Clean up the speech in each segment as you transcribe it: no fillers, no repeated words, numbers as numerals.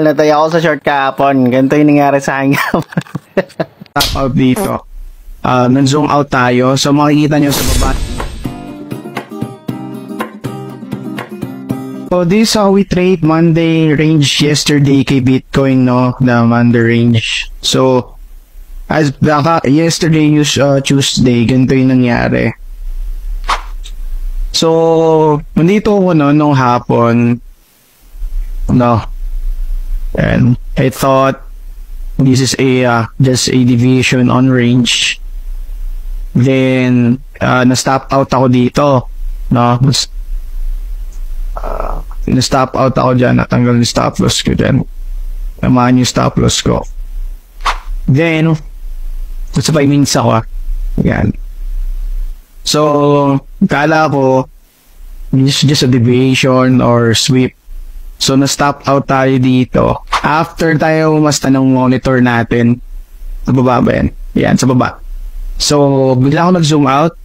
Natay ako sa short kahapon. Ganito yung nangyari sa akin. Top out dito. Nag-zoom out tayo. So makikita nyo sa baba. So this is how we trade Monday range yesterday kay Bitcoin, no? The Monday range. So as yesterday Tuesday, ganito yung nangyari. So nandito ako nung hapon, no? And I thought this is just a deviation on range. Then na-stop out ako dito, no? Na-stop out ako dyan, natanggal yung stop loss ko dyan. Namaan yung stop loss ko. Then sa 5 minutes ako, yan. So kala ko this is just a deviation or sweep. So na-stop out tayo dito. After tayo umasta ng monitor natin, sa baba ba yan? Yan, sa baba. So bigla ako nag-zoom out,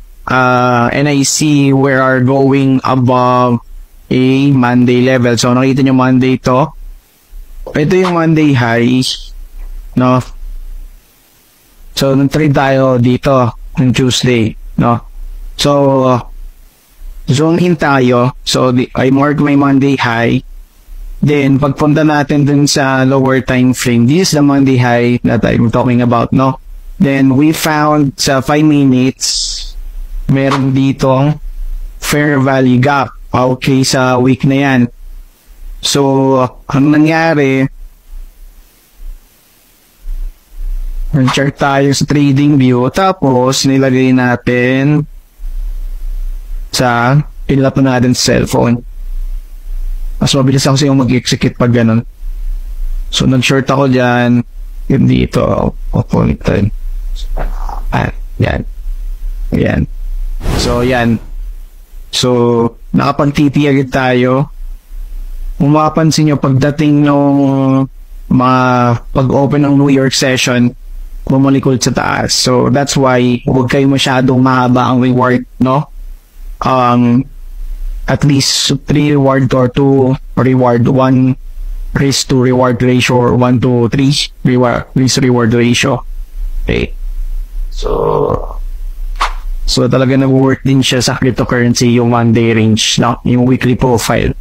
and I see we are going above a Monday level. So nakita nyo Monday to. Ito yung Monday high, no? So nag-trade tayo dito ng Tuesday, no? So zoom in tayo. So I mark my Monday high. Then pagpunta natin dun sa lower time frame, this is the Monday high that I'm talking about, no? Then we found sa 5 minutes meron dito fair value gap. Okay, sa week na yan. So ang nangyari, nag-chart tayo sa trading view, tapos nilagay natin sa pinlap na natin sa cellphone. Mas mabilis ako sa'yo mag-execute pag ganun. So nag-short ako dyan, yun dito, pupuntan. Yan. Yan. So yan. So nakapag-TP agad tayo. Kung makapansin nyo, pagdating ng mga pag-open ng New York session, bumulikod sa taas. So that's why huwag kayo masyadong mahaba ang reward, no? At least 3 reward or 2 reward, 1 risk to reward ratio, or 1 to 3 risk reward ratio. Okay. So talaga nag-work din siya sa cryptocurrency yung one day range, no? Yung weekly profile.